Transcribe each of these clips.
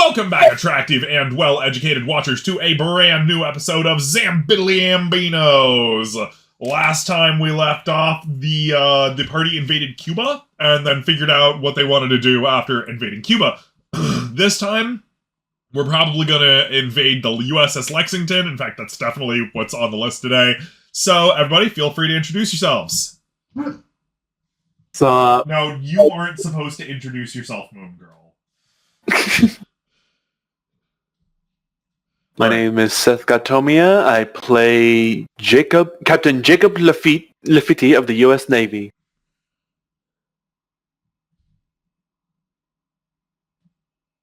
Welcome back, attractive and well-educated watchers, to a brand new episode of Zambiddlyambinos. Last time we left off, the party invaded Cuba, and then figured out what they wanted to do after invading Cuba. This time, we're probably gonna invade the USS Lexington. In fact, that's definitely what's on the list today. So, everybody, feel free to introduce yourselves. No, you aren't supposed to introduce yourself, Moon Girl. My name is Seth Gatomia. I play Captain Jacob Lafitte of the U.S. Navy.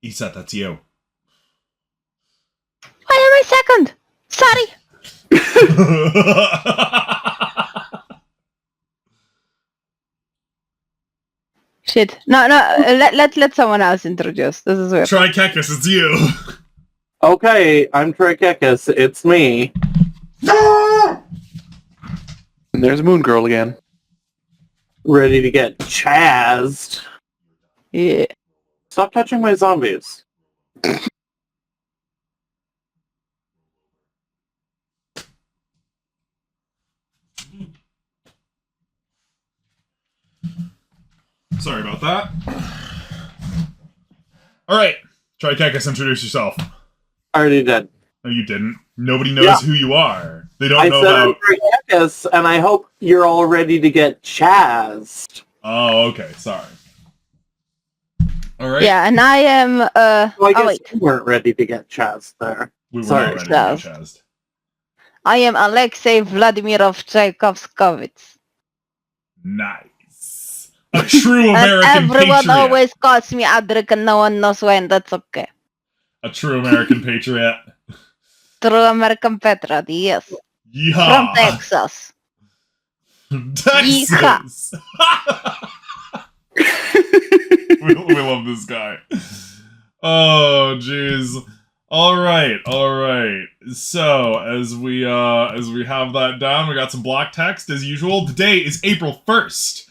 Seth, that's you. Why am I second? Sorry. Shit. No. Let someone else introduce. This is weird. Trikekis, it's you. Okay, I'm Trikekis. It's me. And there's Moon Girl again. Ready to get chazzed. Yeah. Stop touching my zombies. Sorry about that. Alright, Trikekis, introduce yourself. I already did. No, you didn't. Nobody knows who you are. They don't know about... about... I'm Trikekis, and I hope you're all ready to get chazzed. Oh, okay, sorry. Alright. Yeah, and I am, Well, I guess wait. you weren't ready to get chazzed there. We were Sorry. not ready to get chazzed. I am Alexei Vladimirov Tchaikovskovitz. Nice. A true And American everyone patriot. always calls me Adric and no one knows when. That's okay. A true American patriot. True American patriot, yes. Yeehaw. From Texas. Texas. we love this guy. Oh, jeez. All right. So, as we have that down, we got some block text as usual. Today is April 1st.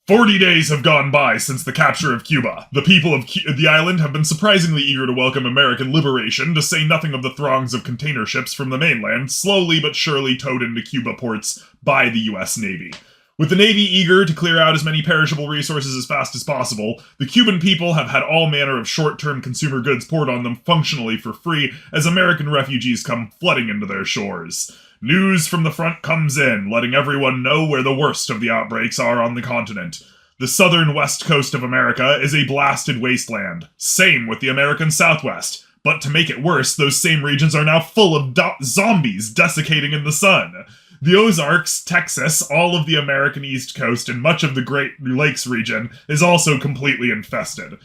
40 days have gone by since the capture of Cuba. The people of the island have been surprisingly eager to welcome American liberation, to say nothing of the throngs of container ships from the mainland, slowly but surely towed into Cuba ports by the U.S. Navy. With the Navy eager to clear out as many perishable resources as fast as possible, the Cuban people have had all manner of short-term consumer goods poured on them functionally for free as American refugees come flooding into their shores. News from the front comes in, letting everyone know where the worst of the outbreaks are on the continent. The southern west coast of America is a blasted wasteland. Same with the American Southwest. But to make it worse, those same regions are now full of zombies desiccating in the sun. The Ozarks, Texas, all of the American East Coast, and much of the Great Lakes region is also completely infested.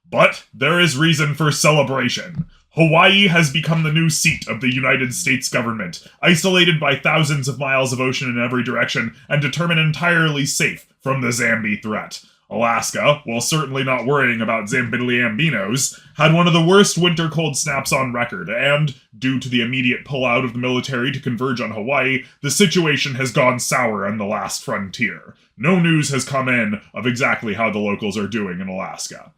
But there is reason for celebration. Hawaii has become the new seat of the United States government, isolated by thousands of miles of ocean in every direction, and determined entirely safe from the Zambi threat. Alaska, while certainly not worrying about Zambiddlyambinos, had one of the worst winter cold snaps on record, and, due to the immediate pullout of the military to converge on Hawaii, the situation has gone sour on the last frontier. No news has come in of exactly how the locals are doing in Alaska.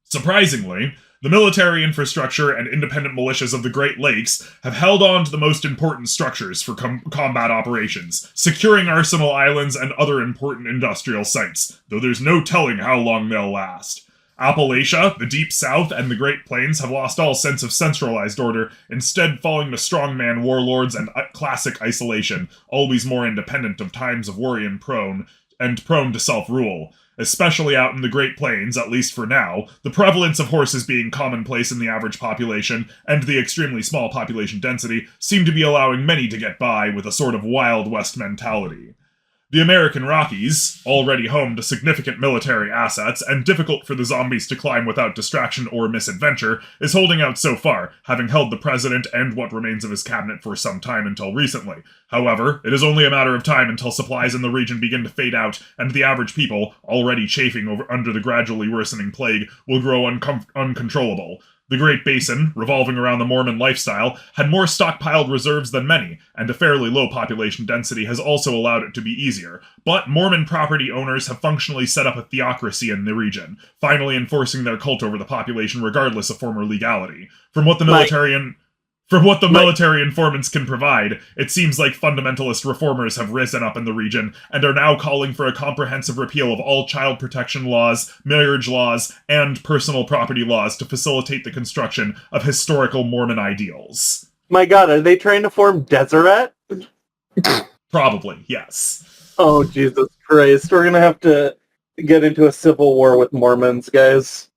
Surprisingly, the military infrastructure and independent militias of the Great Lakes have held on to the most important structures for combat operations, securing arsenal islands and other important industrial sites, though there's no telling how long they'll last. Appalachia, the Deep South, and the Great Plains have lost all sense of centralized order, instead falling to strongman warlords and classic isolation, always more independent of times of worry and prone to self-rule. Especially out in the Great Plains, at least for now, the prevalence of horses being commonplace in the average population, and the extremely small population density, seem to be allowing many to get by with a sort of Wild West mentality. The American Rockies, already home to significant military assets, and difficult for the zombies to climb without distraction or misadventure, is holding out so far, having held the president and what remains of his cabinet for some time until recently. However, it is only a matter of time until supplies in the region begin to fade out, and the average people, already chafing under the gradually worsening plague, will grow uncontrollable. The Great Basin, revolving around the Mormon lifestyle, had more stockpiled reserves than many, and a fairly low population density has also allowed it to be easier. But Mormon property owners have functionally set up a theocracy in the region, finally enforcing their cult over the population regardless of former legality. From what the military informants can provide, it seems like fundamentalist reformers have risen up in the region and are now calling for a comprehensive repeal of all child protection laws, marriage laws, and personal property laws to facilitate the construction of historical Mormon ideals. My god, are they trying to form Deseret? Probably, yes. Oh, Jesus Christ. We're gonna have to get into a civil war with Mormons, guys.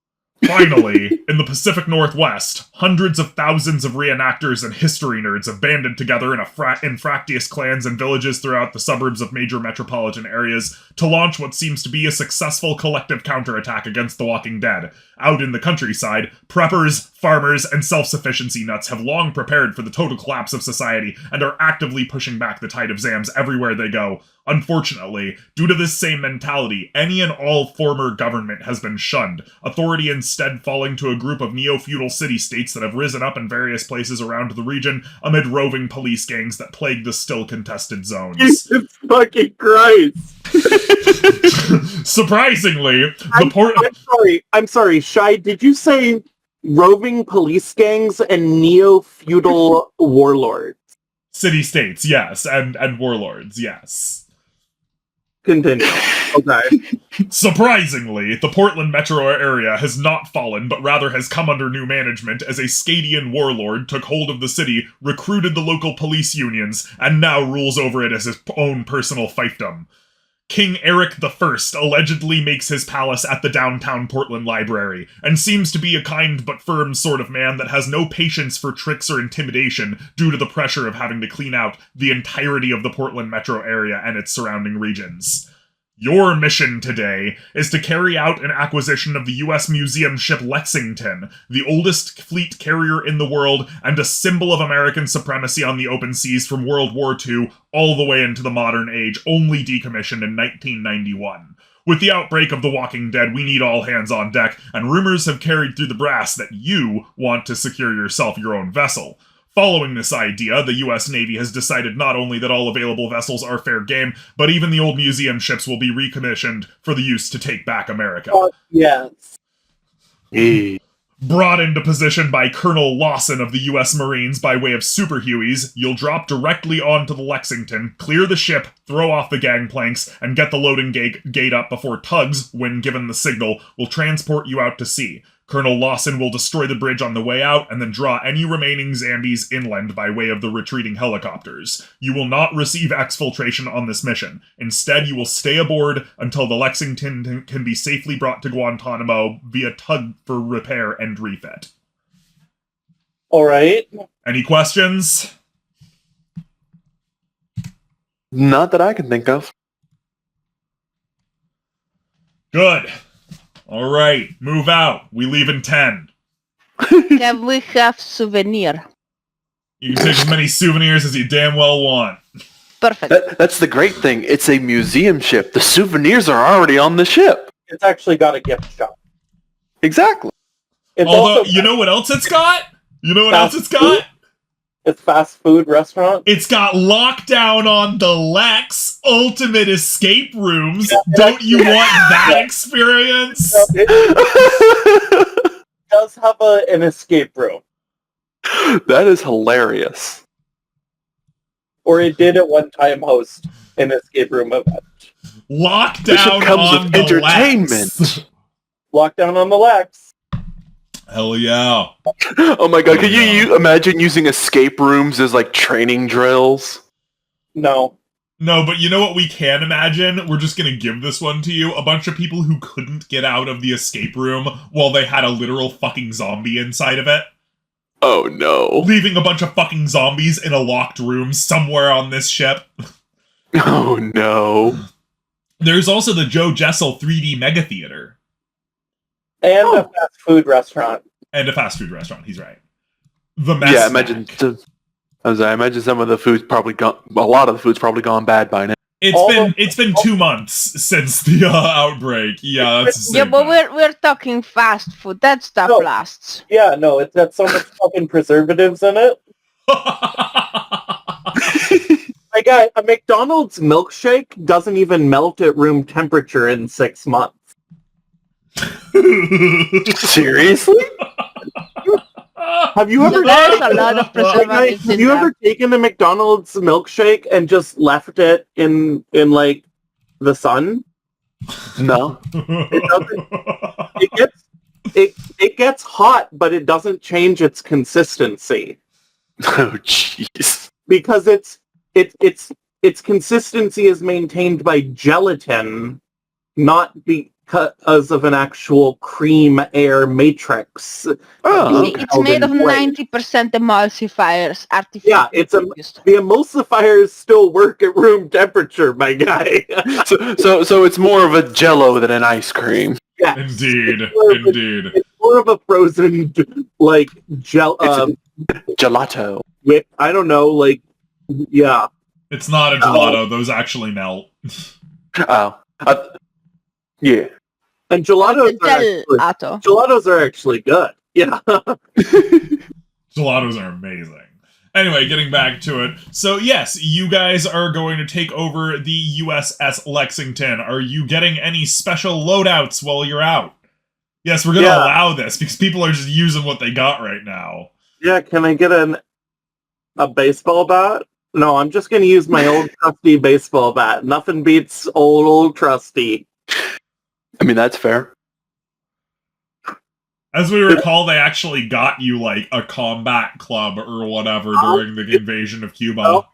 Finally, in the Pacific Northwest, hundreds of thousands of reenactors and history nerds have banded together in fractious clans and villages throughout the suburbs of major metropolitan areas to launch what seems to be a successful collective counterattack against the Walking Dead. Out in the countryside, preppers, farmers, and self-sufficiency nuts have long prepared for the total collapse of society and are actively pushing back the tide of Zams everywhere they go. Unfortunately, due to this same mentality, any and all former government has been shunned, authority instead falling to a group of neo-feudal city-states that have risen up in various places around the region amid roving police gangs that plague the still contested zones. Jesus fucking Christ! Surprisingly, I'm sorry, Shy, did you say roving police gangs and neo-feudal warlords? City-states, yes, and warlords, yes. Continue. Okay. Surprisingly, the Portland metro area has not fallen, but rather has come under new management as a Scadian warlord took hold of the city, recruited the local police unions, and now rules over it as his own personal fiefdom. King Eric I allegedly makes his palace at the downtown Portland Library, and seems to be a kind but firm sort of man that has no patience for tricks or intimidation due to the pressure of having to clean out the entirety of the Portland metro area and its surrounding regions. Your mission today is to carry out an acquisition of the U.S. Museum Ship Lexington, the oldest fleet carrier in the world and a symbol of American supremacy on the open seas from World War II all the way into the modern age, only decommissioned in 1991. With the outbreak of The Walking Dead, we need all hands on deck, and rumors have carried through the brass that you want to secure yourself your own vessel. Following this idea, the U.S. Navy has decided not only that all available vessels are fair game, but even the old museum ships will be recommissioned for the use to take back America. Yes. Brought into position by Colonel Lawson of the U.S. Marines by way of Super Hueys, you'll drop directly onto the Lexington, clear the ship, throw off the gangplanks, and get the loading gate up before tugs, when given the signal, will transport you out to sea. Colonel Lawson will destroy the bridge on the way out and then draw any remaining Zambies inland by way of the retreating helicopters. You will not receive exfiltration on this mission. Instead, you will stay aboard until the Lexington can be safely brought to Guantanamo via tug for repair and refit. Alright. Any questions? Not that I can think of. Good. All right, move out. We leave in 10. Can we have souvenir? You can take as many souvenirs as you damn well want. Perfect. That's the great thing. It's a museum ship. The souvenirs are already on the ship. It's actually got a gift shop. Exactly. It's Although, also you know what else it's got? You know what else it's got? It's fast food restaurant. It's got lockdown on the Lex, ultimate escape rooms. Don't you want that experience? It does have an escape room. That is hilarious. Or it did at one time host an escape room event. Lockdown comes on with the entertainment. Lex. Lockdown on the Lex. Hell yeah. Oh my god, can you imagine using escape rooms as like training drills? No. No, but you know what we can imagine? We're just gonna give this one to you. A bunch of people who couldn't get out of the escape room while they had a literal fucking zombie inside of it. Oh no. Leaving a bunch of fucking zombies in a locked room somewhere on this ship. Oh no. There's also the Joe Jessel 3D Mega Theater. And a fast food restaurant. And a fast food restaurant, he's right. The mess Yeah, I imagine some of the food's probably gone. A lot of the food's probably gone bad by now. It's been 2 months since the outbreak. Yeah, that's the same Yeah, but time. we're talking fast food. That stuff No. lasts. Yeah, no, it's got so much fucking preservatives in it. My guy, a McDonald's milkshake doesn't even melt at room temperature in 6 months. Seriously? Have you ever There's a lot of My guy, preservatives have in you there. ever taken a McDonald's milkshake and just left it in like the sun? No. It gets hot, but it doesn't change its consistency Oh, jeez. because its consistency is maintained by gelatin, not because of an actual cream air matrix. Oh, Being It's held made in of place. 90% emulsifiers, artificial. Yeah, the emulsifiers still work at room temperature, my guy. So it's more of a Jello than an ice cream. Yes. Indeed. It's more of a frozen, like, gel, Gelato. whip. I don't know, like, yeah. It's not a gelato. Those actually melt. Oh. Yeah. And gelatos are actually good. Yeah. Gelatos are amazing. Anyway, getting back to it. So yes, you guys are going to take over the USS Lexington. Are you getting any special loadouts while you're out? Yes, we're going to allow this because people are just using what they got right now. Yeah, can I get a baseball bat? No, I'm just going to use my old trusty baseball bat. Nothing beats old trusty. I mean, that's fair. As we recall, they actually got you, like, a combat club or whatever during the invasion of Cuba. No,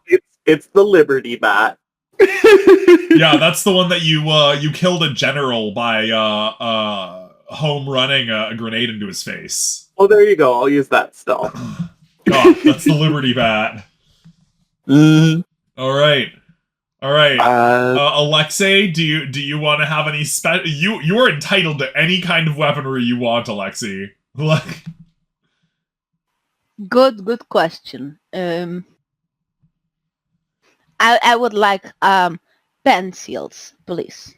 it's the Liberty bat. Yeah, that's the one that you killed a general by home running a grenade into his face. Oh, there you go. I'll use that still. God, that's the Liberty bat. All right. Alexei, do you want to have any you are entitled to any kind of weaponry you want, Alexei. Like, Good question. I would like pencils, please.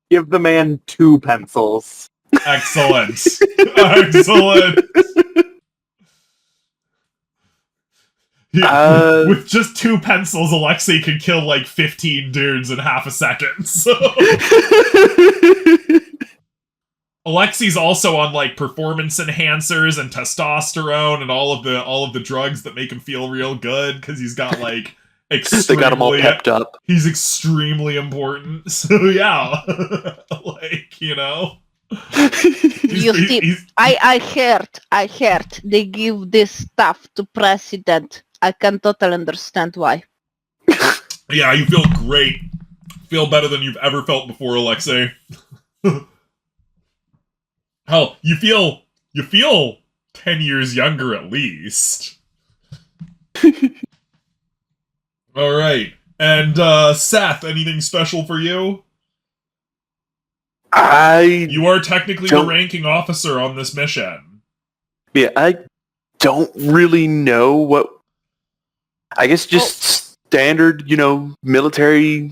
Give the man 2 pencils. excellent. Excellent. With just 2 pencils, Alexei could kill like 15 dudes in half a second. So Alexei's also on like performance enhancers and testosterone and all of the drugs that make him feel real good because he's got like extremely. They got him all pepped up. He's extremely important. So yeah, like, you know. I heard they give this stuff to president. I can totally understand why. Yeah, you feel great. Feel better than you've ever felt before, Alexei. Hell, you feel 10 years younger at least. All right. And Seth, anything special for you? You are technically the ranking officer on this mission. Yeah, I don't really know what. I guess just standard, military,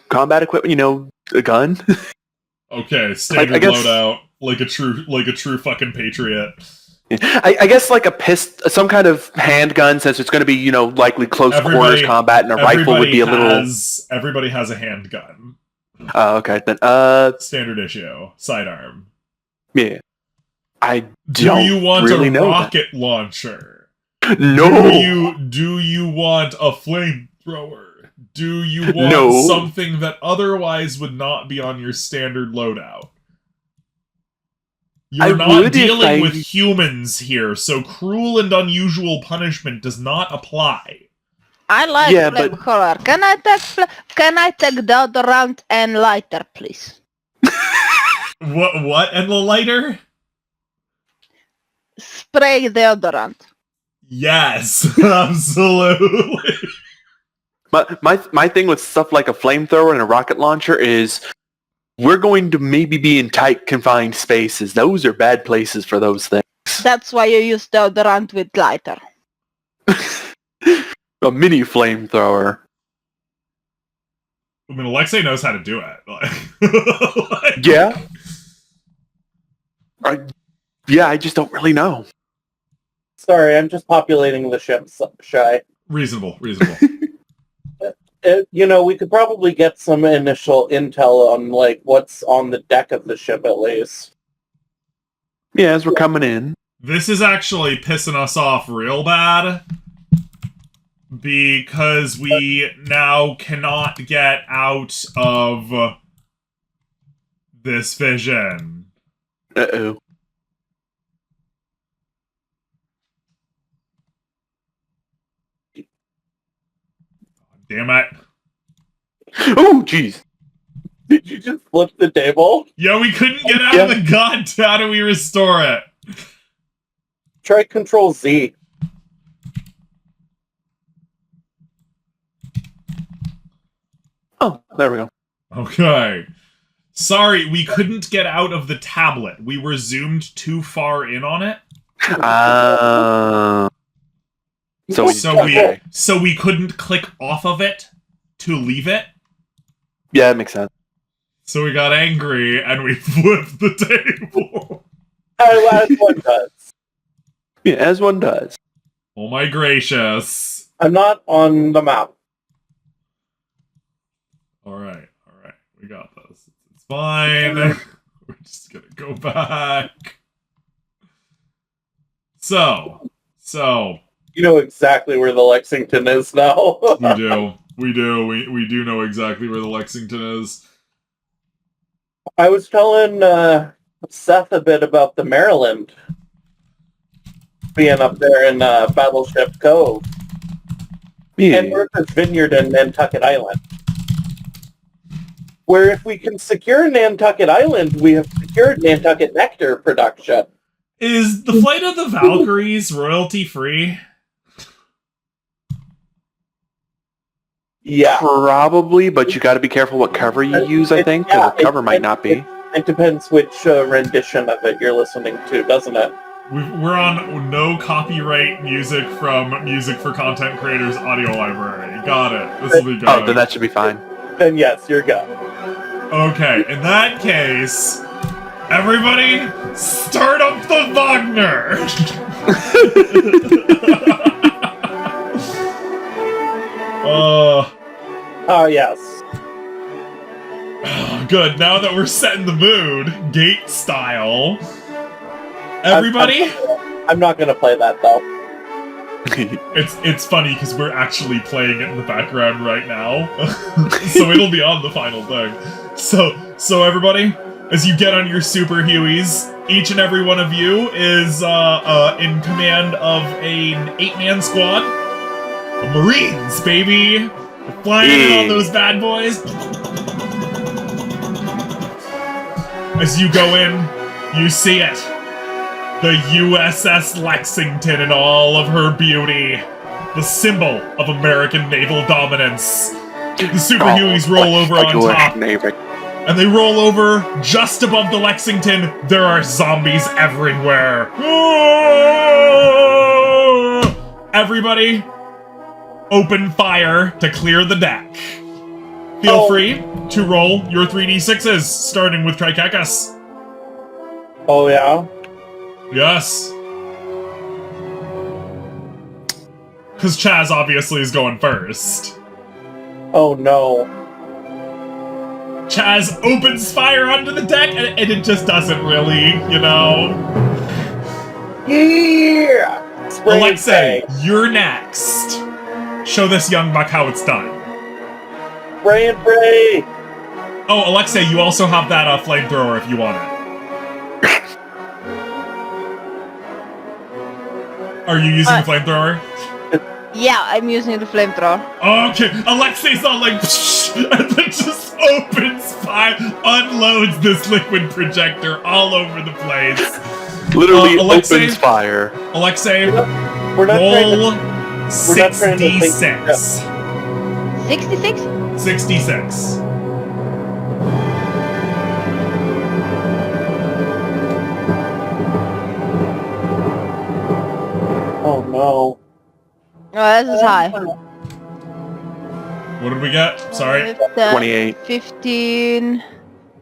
combat equipment, a gun. Okay, standard loadout, like a true fucking patriot. I guess like some kind of handgun, since it's going to be, likely close quarters combat, and a rifle would be a little. Everybody has a handgun. Oh, okay then. Standard issue, sidearm. Yeah. Do you want a rocket launcher? No. Do you want a flamethrower? Do you want something that otherwise would not be on your standard loadout? You're not dealing with humans here, so cruel and unusual punishment does not apply. I like flamethrower. Can I take deodorant and lighter, please? What and the lighter? Spray deodorant. Yes, absolutely. But my thing with stuff like a flamethrower and a rocket launcher is we're going to maybe be in tight, confined spaces. Those are bad places for those things. That's why you use deodorant with lighter. A mini flamethrower. I mean, Alexei knows how to do it. Like, Yeah. I just don't really know. Sorry, I'm just populating the ship, Shy. Reasonable. We could probably get some initial intel on, like, what's on the deck of the ship, at least. Yeah, as we're coming in. This is actually pissing us off real bad. Because we now cannot get out of this vision. Uh-oh. Damn it. Oh, jeez. Did you just flip the table? Yeah, we couldn't get out of the gun. How do we restore it? Try Control Z. Oh, there we go. Okay. Sorry, we couldn't get out of the tablet. We were zoomed too far in on it. So we couldn't click off of it to leave it. Yeah, that makes sense. So we got angry and we flipped the table. As one does. Yeah, as one does. Oh my gracious. I'm not on the map. Alright. We got this. It's fine. We're just gonna go back. So. You know exactly where the Lexington is now. We do know exactly where the Lexington is. I was telling Seth a bit about the Maryland being up there in Battleship Cove. Yeah. And Martha's Vineyard and Nantucket Island. Where if we can secure Nantucket Island, we have secured Nantucket Nectar production. Is the Flight of the Valkyries royalty free? Yeah. Probably, but you got to be careful what cover you use, I think, because the cover might not be. It depends which rendition of it you're listening to, doesn't it? We're on no copyright music from Music for Content Creators audio library. Got it. This will be good. Oh, then that should be fine. Then yes, you're good. Okay, in that case, everybody, start up the Wagner! Oh, yes. Good, now that we're setting the mood, gate style. Everybody? I'm not gonna play that, though. It's funny, because we're actually playing it in the background right now. So it'll be on the final thing. So everybody, as you get on your Super Hueys, each and every one of you is in command of an 8-man squad. Marines, baby! We're flying in on those bad boys. As you go in, you see it. The USS Lexington in all of her beauty. The symbol of American naval dominance. The Super Hueys roll over on top. And they roll over just above the Lexington. There are zombies everywhere. Everybody, open fire to clear the deck. Feel free to roll your 3d6s, starting with Trikekas. Oh, yeah? Yes. Because Chaz obviously is going first. Oh, no. Chaz opens fire onto the deck, and it just doesn't really, you know. Yeah! Alexei, you're next. Show this young buck how it's done. Spray and pray! Oh, Alexei, you also have that flamethrower if you want it. Are you using the flamethrower? Yeah, I'm using the flamethrower. Okay, Alexei's all like, and then just opens fire, unloads this liquid projector all over the place. Literally Alexei, opens fire. Alexei, we're not roll trying to 66. 66? 66. Oh, no. Oh, this is high. What did we get? Sorry. 28. 15,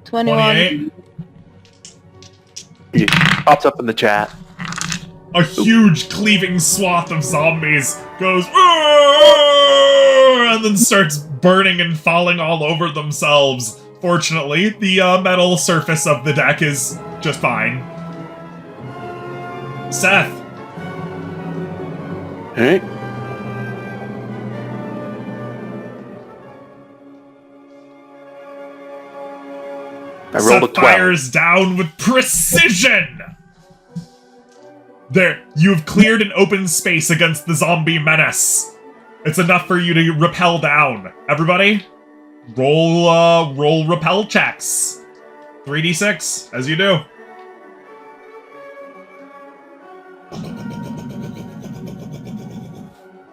21. 28. It pops up in the chat. A huge cleaving swath of zombies goes "Arr!" and then starts burning and falling all over themselves. Fortunately, the metal surface of the deck is just fine. Seth. Alright. I rolled a Seth 12. fires down with precision! There, you've cleared an open space against the zombie menace. It's enough for you to rappel down. Everybody, roll rappel checks. 3d6, as you do.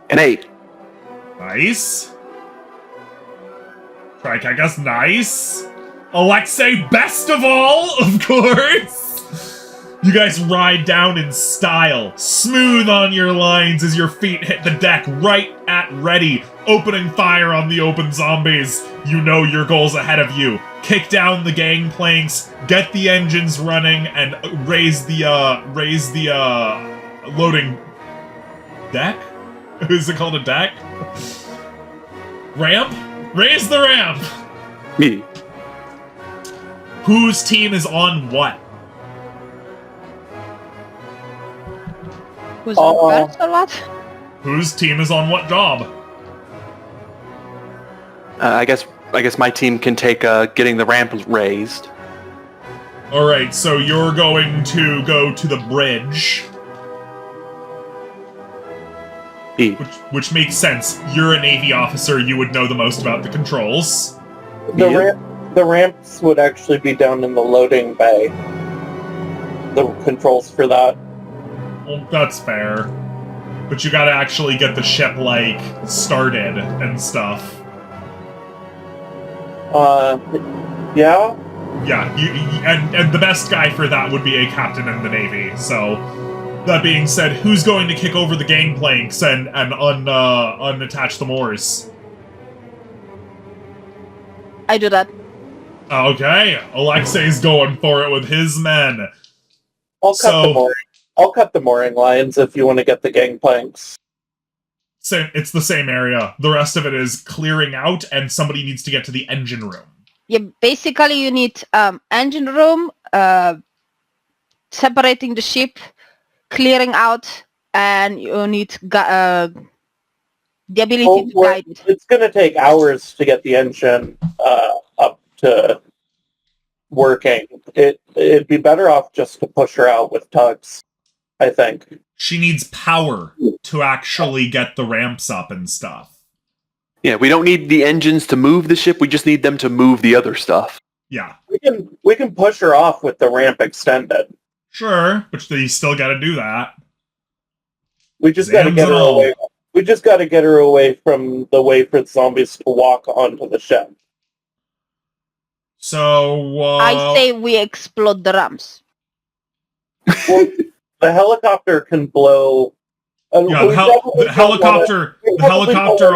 An 8. Nice. Trikekus, nice. Alexei, best of all, of course. You guys ride down in style, smooth on your lines as your feet hit the deck right at ready, opening fire on the open zombies. You know your goal's ahead of you. Kick down the gangplanks, get the engines running, and raise the loading deck? Is it called a deck? Ramp? Raise the ramp! Me. Whose team is on what? Who's on first or what? Whose team is on what job? I guess my team can take getting the ramp raised. Alright, so you're going to go to the bridge. E. Which makes sense. You're a Navy officer, you would know the most about the controls. The ramps would actually be down in the loading bay. The controls for that. Well, that's fair. But you gotta actually get the ship, like, started and stuff. Yeah? Yeah, and the best guy for that would be a captain in the Navy, so... That being said, who's going to kick over the gangplanks and unattach the moors? I do that. Okay, Alexei's going for it with his men. I'll cut the mooring lines if you want to get the gangplanks. It's the same area. The rest of it is clearing out, and somebody needs to get to the engine room. Yeah, basically you need engine room, separating the ship, clearing out, and you need the ability to guide it. It's going to take hours to get the engine up to working. It'd be better off just to push her out with tugs, I think. She needs power to actually get the ramps up and stuff. Yeah, we don't need the engines to move the ship, we just need them to move the other stuff. Yeah. We can push her off with the ramp extended. Sure, but you still gotta do that. We just gotta get her away. We just gotta get her away from the way for the zombies to walk onto the ship. So, I say we explode the ramps. Well, the helicopter can blow. Yeah, the helicopter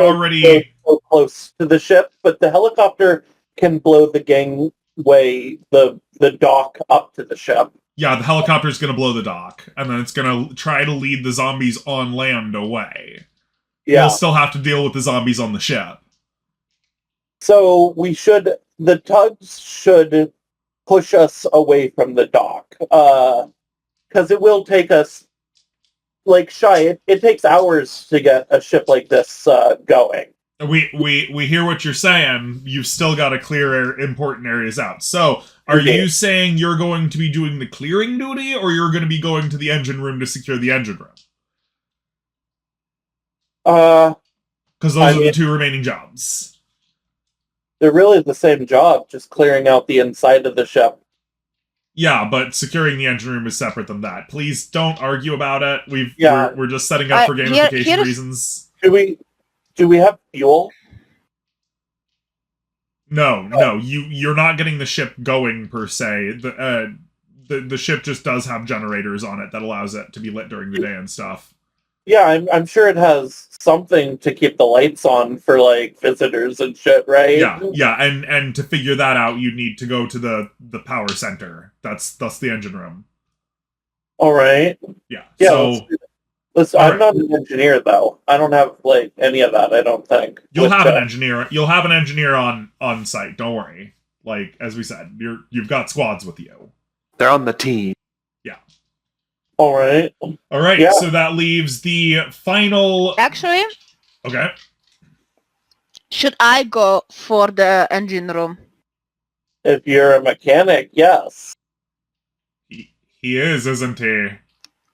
already so close to the ship, but the helicopter can blow the gangway, the dock up to the ship. Yeah, the helicopter's gonna blow the dock, and then it's gonna try to lead the zombies on land away. Yeah. We'll still have to deal with the zombies on the ship. So the tugs should push us away from the dock, because it will take us, like Shy, it takes hours to get a ship like this going. We hear what you're saying. You've still got to clear important areas out. So, are you saying you're going to be doing the clearing duty, or you're going to be going to the engine room to secure the engine room? Because those are the two remaining jobs. They're really the same job, just clearing out the inside of the ship. Yeah, but securing the engine room is separate than that. Please don't argue about it. We're just setting up for gamification reasons. Do we have fuel? No. You're not getting the ship going per se. The ship just does have generators on it that allows it to be lit during the day and stuff. Yeah, I'm sure it has something to keep the lights on for, like, visitors and shit, right? Yeah, and to figure that out, you need to go to the power center. That's the engine room. All right. Yeah. Yeah, So I'm not an engineer, though. I don't have, like, any of that, I don't think. you'll have an engineer. You'll have an engineer on site. Don't worry. Like as we said, you've got squads with you. They're on the team. Yeah. All right. Yeah. So that leaves the final. Actually, Okay. should I go for the engine room? If you're a mechanic, yes. He is, isn't he?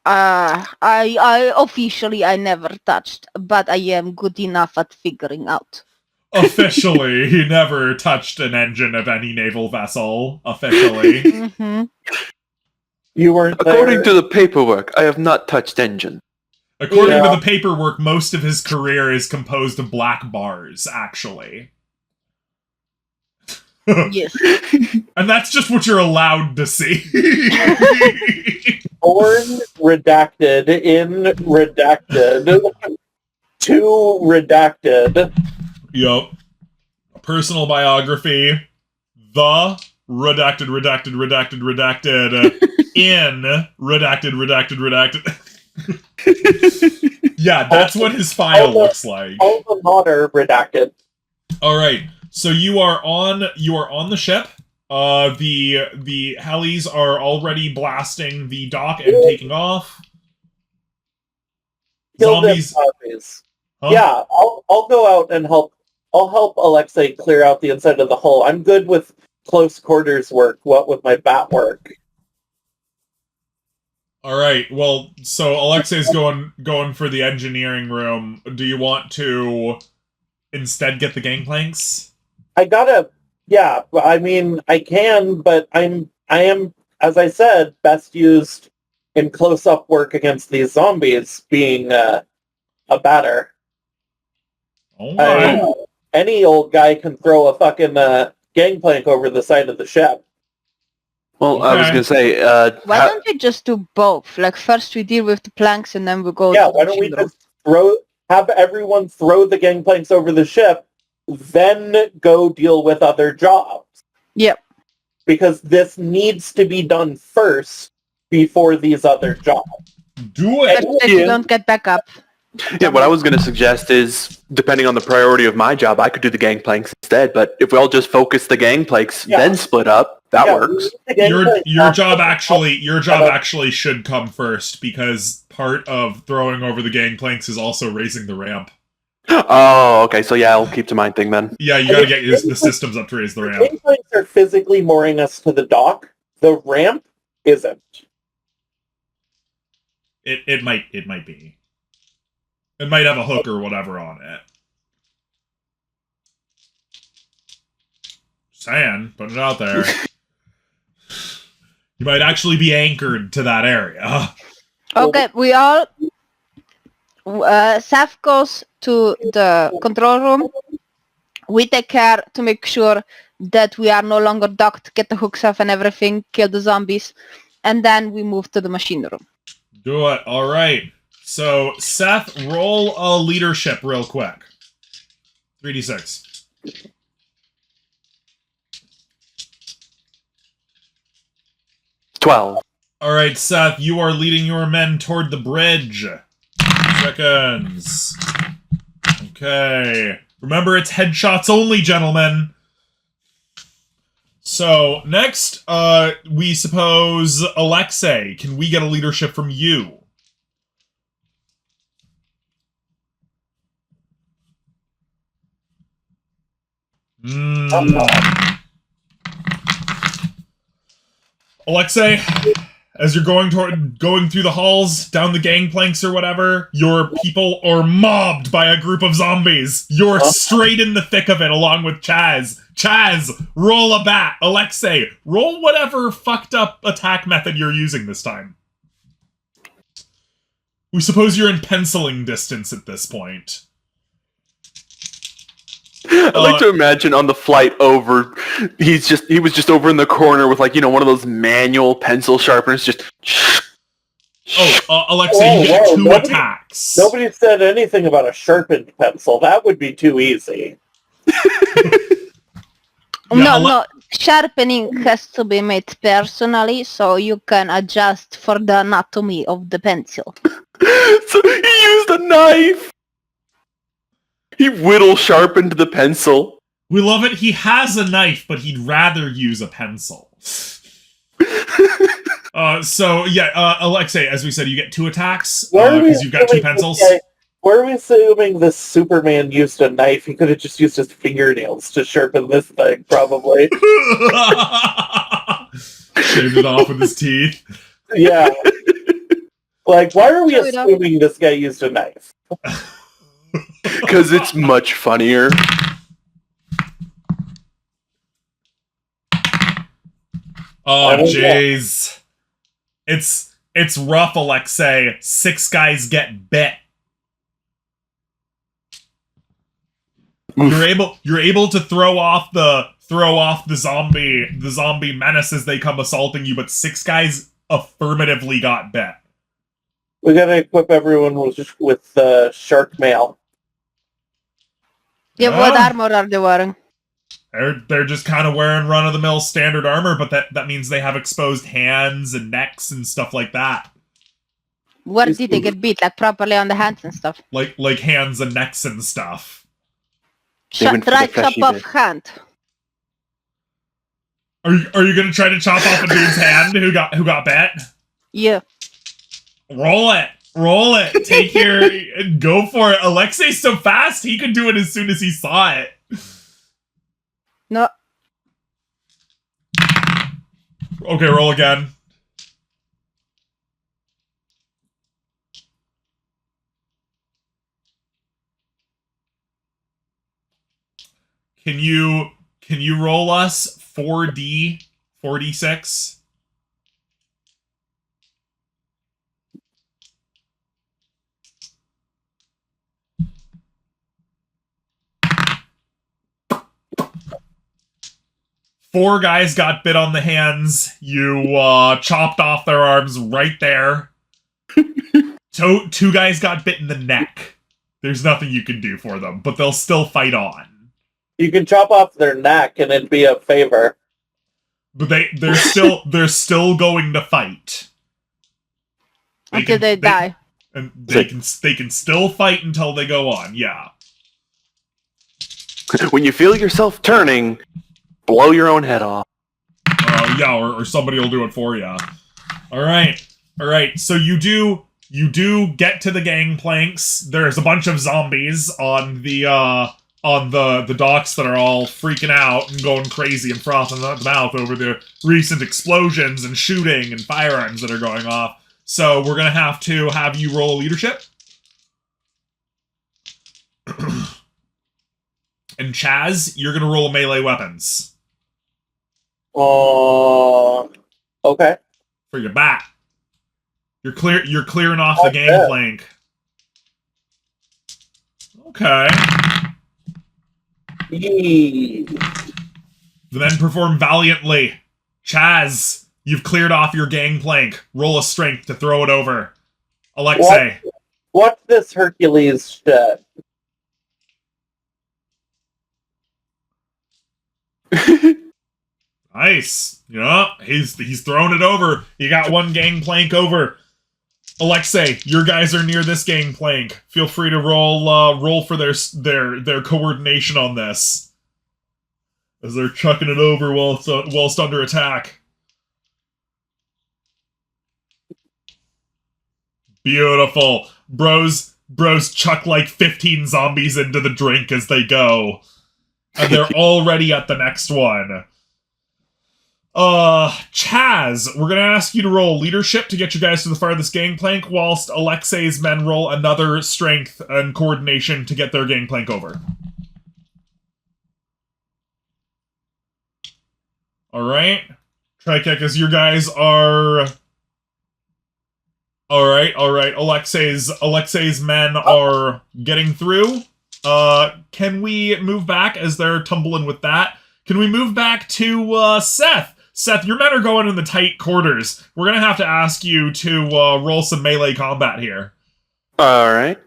I officially I never touched, but I am good enough at figuring out. Officially, he never touched an engine of any naval vessel. Officially. Mm-hmm. You weren't According there. to the paperwork, I have not touched engine. According to the paperwork, most of his career is composed of black bars, actually. Yes. And that's just what you're allowed to see. Born redacted in redacted to redacted. Yup. A personal biography. The redacted in redacted. Yeah, that's what his file looks like. Alma mater redacted. All right. So you are on the ship. The helis are already blasting the dock and taking off. Kill them Zombies. zombies. Huh? Yeah, I'll go out and help. I'll help Alexei clear out the inside of the hull. I'm good with close quarters work. What with my bat work? All right. Well, so Alexei's going for the engineering room. Do you want to instead get the gangplanks? I gotta. Yeah, I mean I can, but I am, as I said, best used in close-up work against these zombies, being a batter. All right. Any old guy can throw a fucking gangplank over the side of the ship. Well, I was Okay. going to say... Why don't we just do both? Like first we deal with the planks and then we go Yeah, to the why don't we machine room. just have everyone throw the gangplanks over the ship, then go deal with other jobs? Yep. Because this needs to be done first before these other jobs. Do it. But if you don't get back up. Yeah, what I was going to suggest is, depending on the priority of my job, I could do the gangplanks instead, but if we all just focus the gangplanks, Yeah. then split up, that works. Your job actually should come first because part of throwing over the gangplanks is also raising the ramp. Oh, okay, so yeah, I'll keep to my thing then. Yeah, you gotta get the systems up to raise the ramp. Gangplanks are physically mooring us to the dock. The ramp isn't. It might be. It might have a hook or whatever on it. Saying, putting it out there. You might actually be anchored to that area. Okay, we all... Seth goes to the control room. We take care to make sure that we are no longer docked, get the hooks off and everything, kill the zombies, and then we move to the machine room. Do it. All right. So, Seth, roll a leadership real quick. 3d6. $12. All right, Seth, you are leading your men toward the bridge. 2 seconds. Okay. Remember, it's headshots only, gentlemen. So, next, we suppose, Alexei, can we get a leadership from you? Alexei, as you're going through the halls, down the gangplanks or whatever, your people are mobbed by a group of zombies. You're straight in the thick of it along with Chaz. Chaz, roll a bat. Alexei, roll whatever fucked up attack method you're using this time. We suppose you're in penciling distance at this point. I like to imagine on the flight over, he was just over in the corner with, like, you know, one of those manual pencil sharpeners, just Alexei, you get two attacks. Nobody said anything about a sharpened pencil. That would be too easy. No, sharpening has to be made personally, so you can adjust for the anatomy of the pencil. So he used a knife! He whittle sharpened the pencil. We love it. He has a knife, but he'd rather use a pencil. Alexei, as we said, you get two attacks because you've got two pencils. Were we assuming this Superman used a knife? He could have just used his fingernails to sharpen this thing, probably. Shaved it off with his teeth. Yeah. Like, why are we assuming this guy used a knife? Because it's much funnier. Oh, jeez. It's rough, Alexei. 6 guys get bit. You're able to throw off the zombie menace as they come assaulting you, but 6 guys affirmatively got bit. We gotta equip everyone with shark mail. Yeah, what armor are they wearing? They're just kind of wearing run-of-the-mill standard armor, but that means they have exposed hands and necks and stuff like that. Where did they get beat? Like properly on the hands and stuff? Like hands and necks and stuff. Try chop off hand. Are you gonna try to chop off a dude's hand who got bit? Yeah. Roll it. Take your go for it. Alexei's so fast he could do it as soon as he saw it. No. Okay, roll again. Can you roll us 4d6? Four guys got bit on the hands. You chopped off their arms right there. Two guys got bit in the neck. There's nothing you can do for them, but they'll still fight on. You can chop off their neck and it'd be a favor. But they're still going to fight. Until they die. And they can still fight until they go on, yeah. When you feel yourself turning, blow your own head off. Yeah, or somebody will do it for you. All right. So you do get to the gangplanks. There's a bunch of zombies on the docks that are all freaking out and going crazy and frothing at the mouth over the recent explosions and shooting and firearms that are going off. So we're gonna have to have you roll a leadership. And Chaz, you're gonna roll melee weapons. Okay. For your bat. You're clearing off the gangplank. Okay. Yee. The men perform valiantly. Chaz, you've cleared off your gangplank. Roll a strength to throw it over. Alexei. What's this Hercules shit? Nice. Yeah, he's thrown it over. You got one gangplank over. Alexei, your guys are near this gangplank. Feel free to roll for their coordination on this, as they're chucking it over whilst under attack. Beautiful. Bros chuck like 15 zombies into the drink as they go, and they're already at the next one. Chaz, we're gonna ask you to roll leadership to get you guys to the farthest gangplank, whilst Alexei's men roll another strength and coordination to get their gangplank over. Alright. Tricheck, as your guys are... Alright. Alexei's men are getting through. Can we move back as they're tumbling with that? Can we move back to, Seth? Seth, your men are going in the tight quarters. We're gonna have to ask you to roll some melee combat here. All right.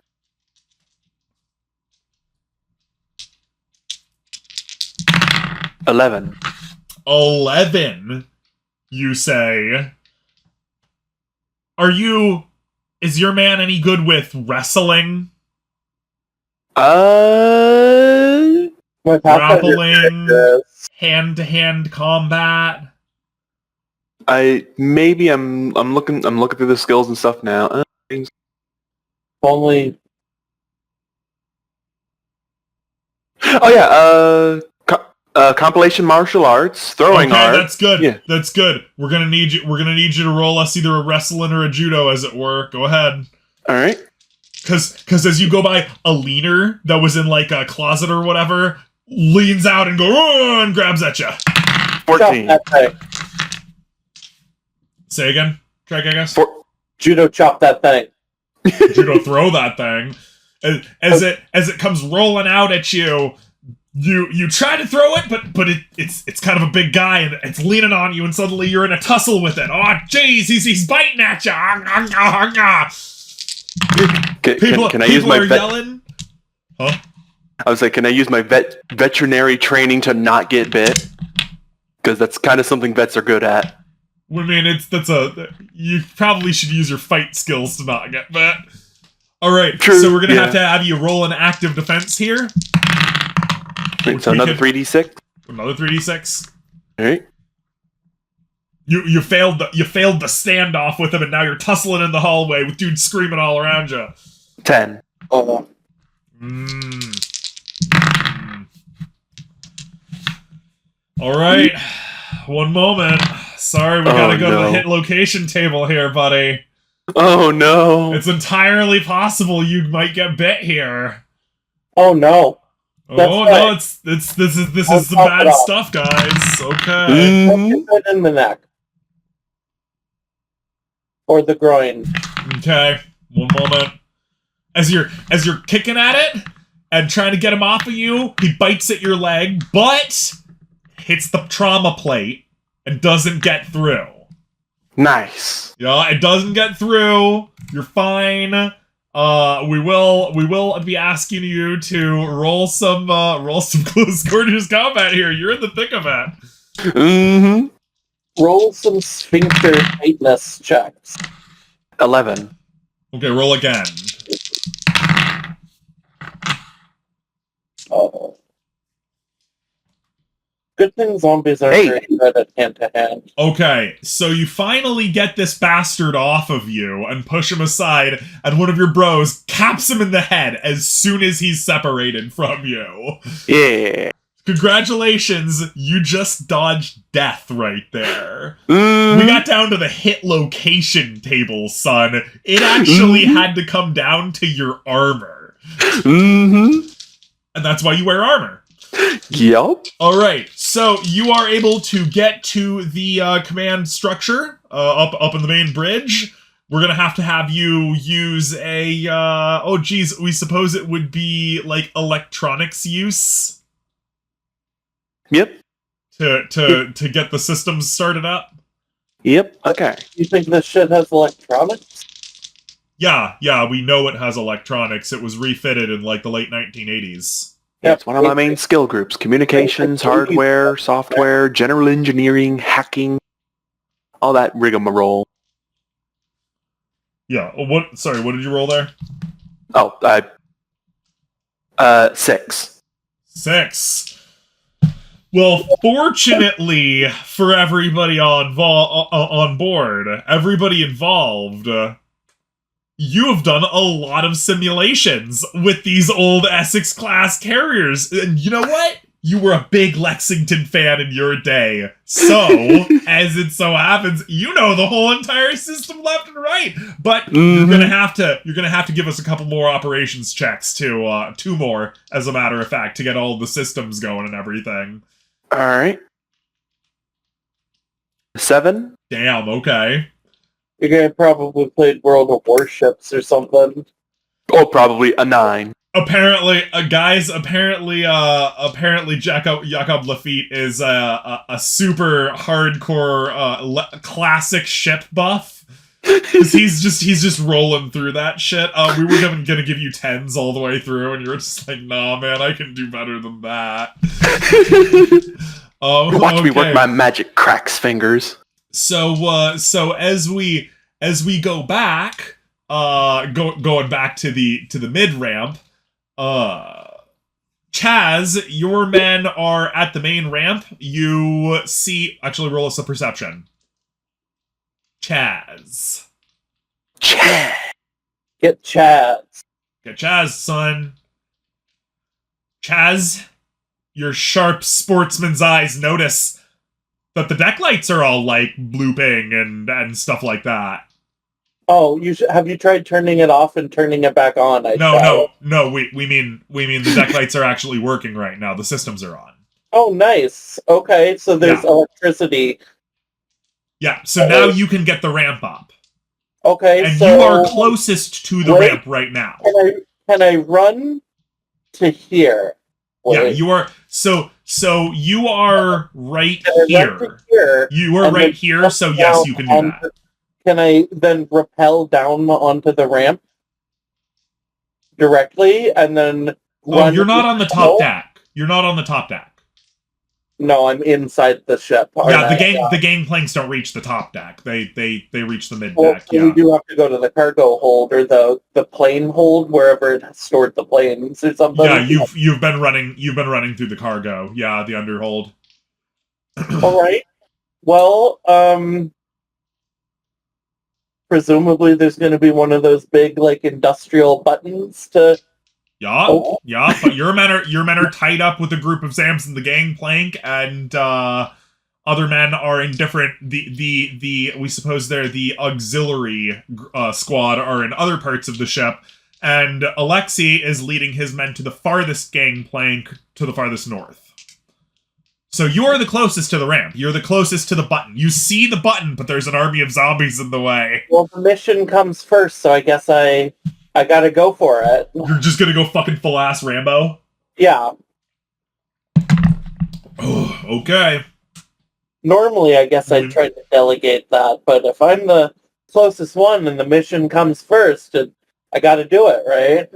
$11. 11, you say. Is your man any good with wrestling? Grappling, hand-to-hand combat? I'm looking through the skills and stuff now. Only compilation martial arts, throwing art. That's good. Yeah. That's good. We're gonna need you to roll us either a wrestling or a judo, as it were. Go ahead. All right. Cause as you go by, a leaner that was in like a closet or whatever leans out and and grabs at you. 14. Say again, Trek, I guess. Judo chop that thing. Judo throw that thing. As it comes rolling out at you. You try to throw it, but it's kind of a big guy and it's leaning on you, and suddenly you're in a tussle with it. Oh, jeez, he's biting at you. Can I use my yelling? Huh? I was like, can I use my veterinary training to not get bit? Because that's kind of something vets are good at. I mean, you probably should use your fight skills to not get bit. All right, True, so we're gonna have you roll an active defense here. Wait, so another 3d6. Another 3d6. All right. You failed the standoff with him, and now you're tussling in the hallway with dudes screaming all around you. 10. Oh. All right. One moment. Sorry, we gotta go to the hit location table here, buddy. Oh no! It's entirely possible you might get bit here. Oh no! No! This is some bad stuff, guys. Okay. Put it in the neck or the groin. Okay. One moment. As you're kicking at it and trying to get him off of you, he bites at your leg, but hits the trauma plate and doesn't get through. Nice. Yeah, it doesn't get through. You're fine. We will be asking you to roll some close quarters combat here. You're in the thick of it. Mm-hmm. Roll some sphincter tightness checks. 11. Okay, roll again. Oh. Good thing zombies aren't very good at hand-to-hand. Okay, so you finally get this bastard off of you and push him aside, and one of your bros caps him in the head as soon as he's separated from you. Yeah. Congratulations, you just dodged death right there. Mm-hmm. We got down to the hit location table, son. It actually had to come down to your armor. Mm-hmm. And that's why you wear armor. Yep. Alright, so you are able to get to the command structure up in the main bridge. We're gonna have you use a, we suppose it would be like electronics use? Yep. To get the systems started up? Yep, okay. You think this shit has electronics? Yeah, we know it has electronics. It was refitted in like the late 1980s. Yeah, it's one of my main skill groups. Communications, hardware, software, general engineering, hacking, all that rigmarole. Yeah, what did you roll there? Oh, 6. 6. Well, fortunately for everybody on board, everybody involved, you have done a lot of simulations with these old Essex-class carriers. And you know what? You were a big Lexington fan in your day. So, as it so happens, you know the whole entire system left and right. But you're gonna have to give us a couple more operations checks to 2 more, as a matter of fact, to get all the systems going and everything. Alright. 7? Damn, okay. You're gonna probably played World of Warships or something. Oh, probably a 9. Apparently, Jacob Lafitte is a super hardcore classic ship buff. Because he's just rolling through that shit. We were gonna give you 10s all the way through, and you were just like, nah, man, I can do better than that. Watch me work my magic cracks fingers. So as we go back, going back to the mid ramp, Chaz, your men are at the main ramp. You see, actually, roll us a perception. Chaz. Get Chaz. Get Chaz, son. Chaz, your sharp sportsman's eyes notice that the deck lights are all, like, blooping and stuff like that. Oh, have you tried turning it off and turning it back on? No. We mean the deck lights are actually working right now. The systems are on. Oh, nice. Okay, so there's electricity. Yeah, so now you can get the ramp up. Okay, and so you are closest to the ramp right now. Can I run to here? Yeah, you are. So you are right here. You are right here. So yes, you can do that. Can I then rappel down onto the ramp directly and then? Oh, you're not on the top deck. You're not on the top deck. No, I'm inside the ship. Yeah, the gangplanks don't reach the top deck. They reach the mid deck. So we do have to go to the cargo hold or the plane hold, wherever it stored the planes or something. Yeah, you've been running through the cargo. Yeah, the underhold. All right. Well, presumably there's going to be one of those big like industrial buttons to. Yeah, but your men are tied up with a group of Zams in the gangplank, and other men are in different. We suppose they're the auxiliary squad are in other parts of the ship, and Alexei is leading his men to the farthest gangplank to the farthest north. So you're the closest to the ramp. You're the closest to the button. You see the button, but there's an army of zombies in the way. Well, the mission comes first, so I guess I gotta go for it. You're just gonna go fucking full-ass Rambo? Yeah. Oh, okay. Normally, I guess I'd try to delegate that, but if I'm the closest one and the mission comes first, I gotta do it, right?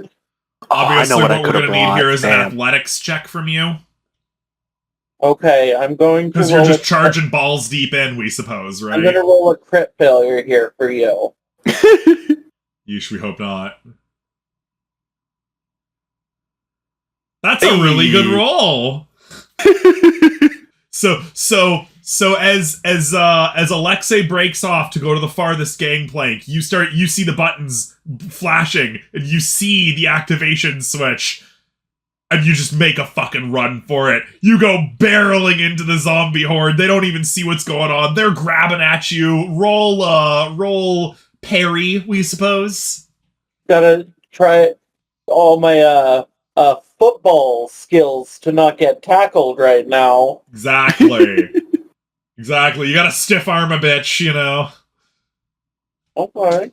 Obviously, what we're gonna need here is an athletics check from you. Okay, I'm going to because you're just charging balls deep in, we suppose, right? I'm gonna roll a crit failure here for you. Yeesh, we hope not. That's a really good roll. So as Alexei breaks off to go to the farthest gangplank, you see the buttons flashing, and you see the activation switch, and you just make a fucking run for it. You go barreling into the zombie horde. They don't even see what's going on. They're grabbing at you. Roll parry, we suppose. Gotta try all my football skills to not get tackled right now. Exactly. Exactly. You gotta stiff arm a bitch, you know. Okay.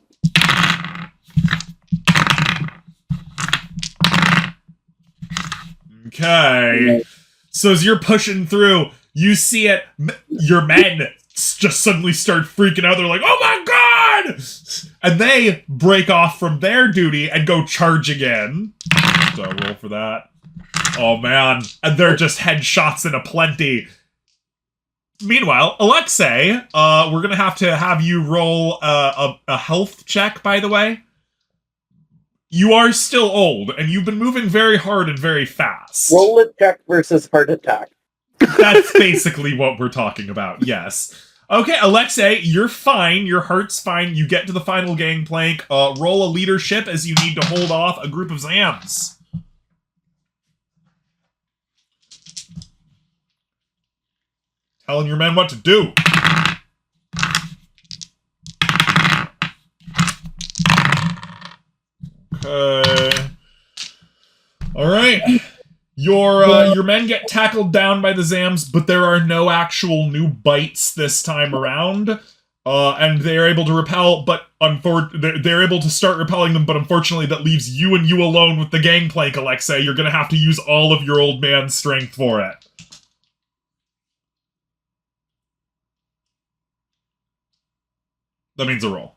Okay. So as you're pushing through, you see it. Your men just suddenly start freaking out. They're like, "Oh my god!" And they break off from their duty and go charge again. So roll for that. Oh man. And they're just headshots in aplenty. Meanwhile, Alexei, we're gonna have you roll a health check, by the way. You are still old, and you've been moving very hard and very fast. Roll a check versus heart attack. That's basically what we're talking about, yes. Okay, Alexei, you're fine. Your heart's fine. You get to the final gangplank. Roll a leadership as you need to hold off a group of Zams. Telling your men what to do. Okay. All right. Your men get tackled down by the Zams, but there are no actual new bites this time around. And they are able to repel, but they're able to start repelling them, but unfortunately that leaves you and you alone with the gangplank, Alexei. You're gonna have to use all of your old man's strength for it. That means a roll.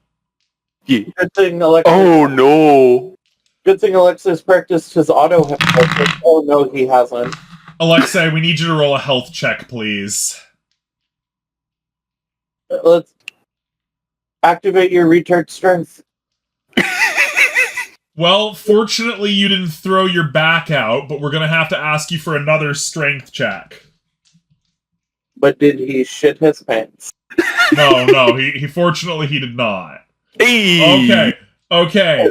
Yeah. Good thing Alexis. Oh no! Good thing Alexis practiced his auto hypnosis. Oh no, he hasn't. Alexei, we need you to roll a health check, please. Let's activate your retard strength. Well, fortunately you didn't throw your back out, but we're gonna have to ask you for another strength check. But did he shit his pants? No, he fortunately he did not. Hey! Okay.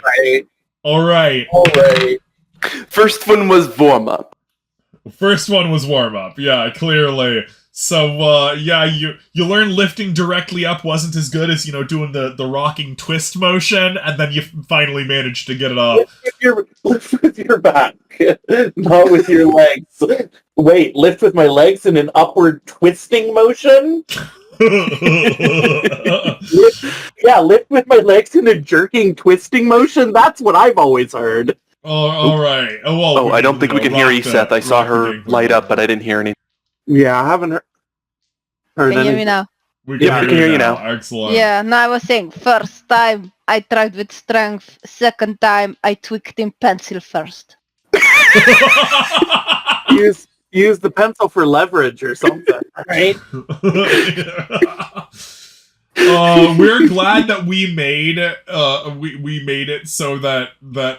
Alright. Alright. First one was warm up. First one was warm-up, yeah, clearly. So, yeah, you learn lifting directly up wasn't as good as, doing the rocking twist motion, and then you finally managed to get it up. Lift with your back, not with your legs. Wait, lift with my legs in an upward twisting motion? Lift with my legs in a jerking twisting motion? That's what I've always heard. Oh, alright. Oh, I don't think we can hear you, Seth. I saw her light up, but I didn't hear anything. Yeah, I haven't heard Can you hear anything. me now? We can hear you now. Excellent. Yeah, no, I was saying, first time I tried with strength, second time I tweaked in pencil first. Use the pencil for leverage or something, right? We're glad that we made it so that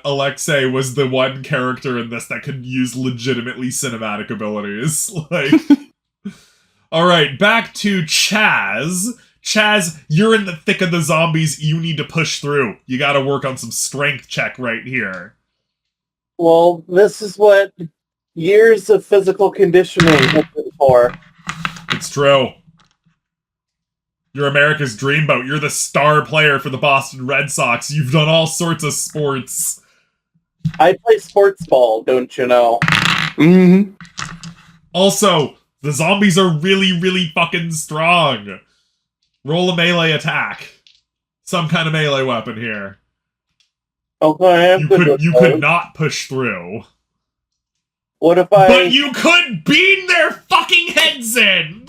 Alexei was the one character in this that could use legitimately cinematic abilities. Like, all right, back to Chaz. Chaz, you're in the thick of the zombies. You need to push through. You got to work on some strength check right here. Well, this is what years of physical conditioning have been for. It's true. You're America's dreamboat. You're the star player for the Boston Red Sox. You've done all sorts of sports. I play sports ball, don't you know? Mm-hmm. Also, the zombies are really, really fucking strong. Roll a melee attack. Some kind of melee weapon here. Okay, You could not push through. What if I... But you could beam their fucking heads in!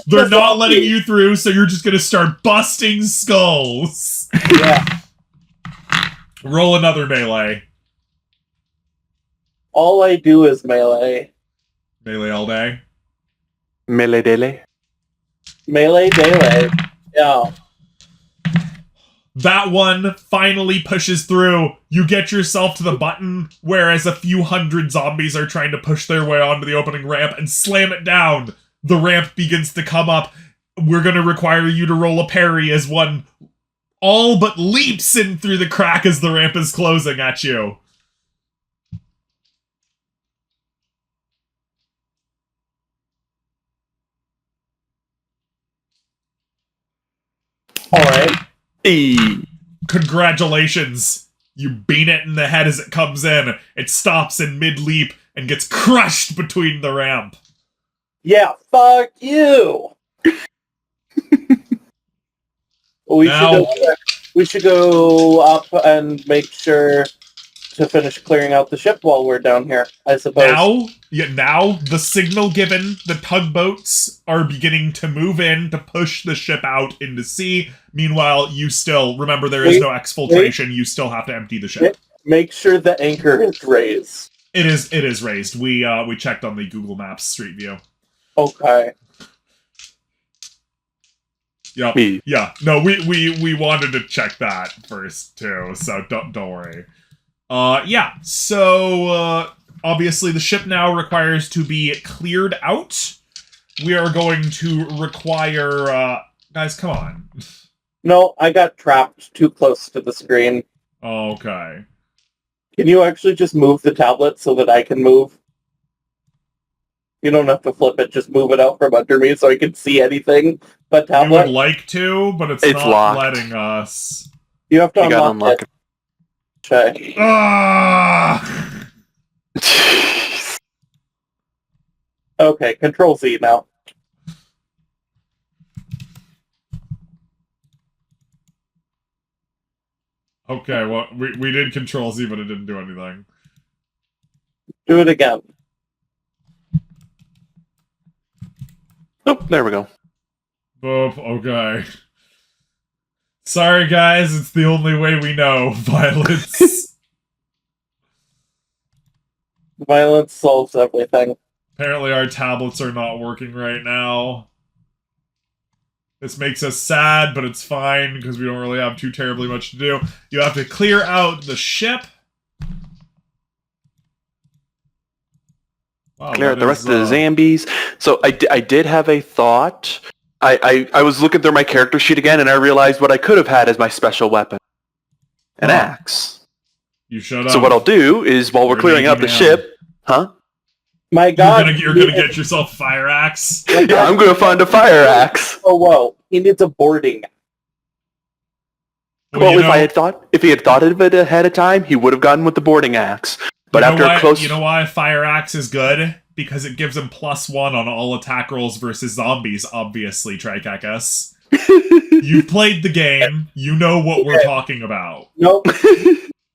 They're not letting you through, so you're just gonna start busting skulls. Yeah. Roll another melee. All I do is melee. Melee all day. Melee dele. Melee daily. Yeah. That one finally pushes through. You get yourself to the button, whereas a few hundred zombies are trying to push their way onto the opening ramp and slam it down. The ramp begins to come up. We're going to require you to roll a parry as one all but leaps in through the crack as the ramp is closing at you. Alright. Hey. Congratulations. You beat it in the head as it comes in. It stops in mid-leap and gets crushed between the ramp. Yeah, fuck you! We should go up and make sure to finish clearing out the ship while we're down here, I suppose. Now the signal given, the tugboats are beginning to move in to push the ship out into sea. Meanwhile, you still, remember there is no exfiltration, you still have to empty the ship. Make sure the anchor is raised. It is raised. We checked on the Google Maps Street View. Okay. Yep. Yeah. No, we wanted to check that first too, so don't worry. Yeah. So obviously the ship now requires to be cleared out. We are going to require guys, come on. No, I got trapped too close to the screen. Okay. Can you actually just move the tablet so that I can move? You don't have to flip it, just move it out from under me so I can see anything but We tablet. would like to, but it's not locked. letting us. You have to You gotta unlock unlock it. Okay. Ah! it. Okay, Control Z now. Okay, well, we did Control Z, but it didn't do anything. Do it again. Oh, there we go. Boop, okay. Sorry, guys, it's the only way we know. Violence. Violence solves everything. Apparently our tablets are not working right now. This makes us sad, but it's fine, because we don't really have too terribly much to do. You have to clear out the ship. Wow, Clear out the rest of the zombies. So I did have a thought. I was looking through my character sheet again, and I realized what I could have had as my special weapon. An axe. You shut up. So what I'll do is, while we're clearing out the ship... Huh? My God. You're gonna get yourself a fire axe? Yeah, I'm gonna find a fire axe. Oh, whoa. He needs a boarding. Well, if he had thought of it ahead of time, he would have gotten with the boarding axe. But after a close... You know why fire axe is good? Because it gives him +1 on all attack rolls versus zombies, obviously, Trikekis. You've played the game. You know what we're talking about. Nope.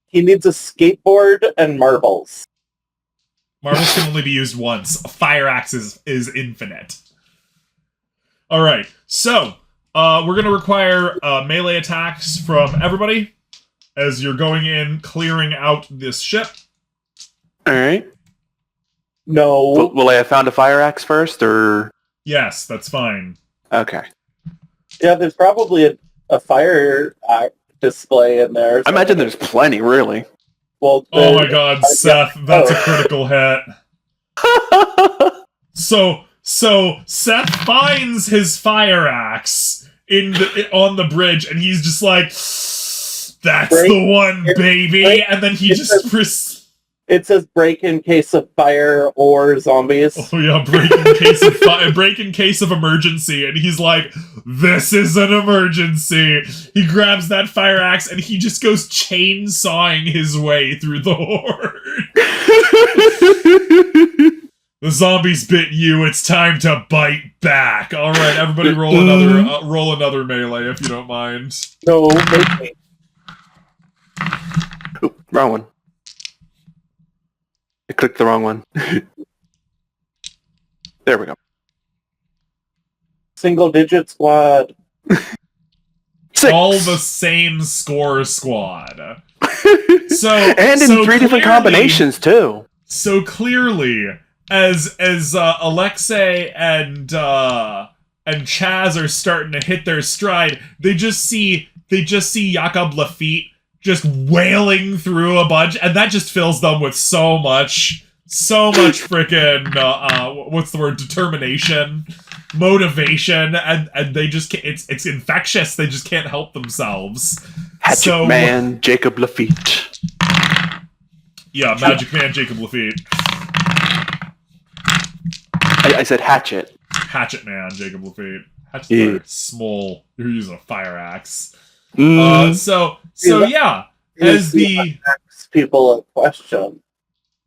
He needs a skateboard and marbles. Marbles can only be used once. A fire axe is infinite. Alright, so, we're going to require melee attacks from everybody as you're going in, clearing out this ship. Alright. No. Will I have found a fire axe first, or...? Yes, that's fine. Okay. Yeah, there's probably a fire display in there. I imagine there's plenty, really. Well, oh my god, Seth, that's a critical hit. So Seth finds his fire axe on the bridge, and he's just like, "That's the one, baby!" And then he just it says break in case of fire or zombies. Oh yeah, break in case of emergency, and he's like, "This is an emergency." He grabs that fire axe and he just goes chainsawing his way through the horde. The zombies bit you. It's time to bite back. All right, everybody, roll another melee if you don't mind. No, make me. Ooh, wrong one. I clicked the wrong one. There we go. Single digit squad. 6. All the same score squad. And in 3 different combinations too. So clearly, as Alexei and Chaz are starting to hit their stride, they just see Jakob Lafitte just wailing through a bunch, and that just fills them with so much freaking what's the word, determination, motivation, and they just can't, it's infectious. They just can't help themselves. Hatchet Man Jacob Lafitte. Yeah, Magic Man Jacob Lafitte. I said hatchet. Hatchet Man Jacob Lafitte. Hatchet's very small. You're using a fire axe. So yeah, as the people a question.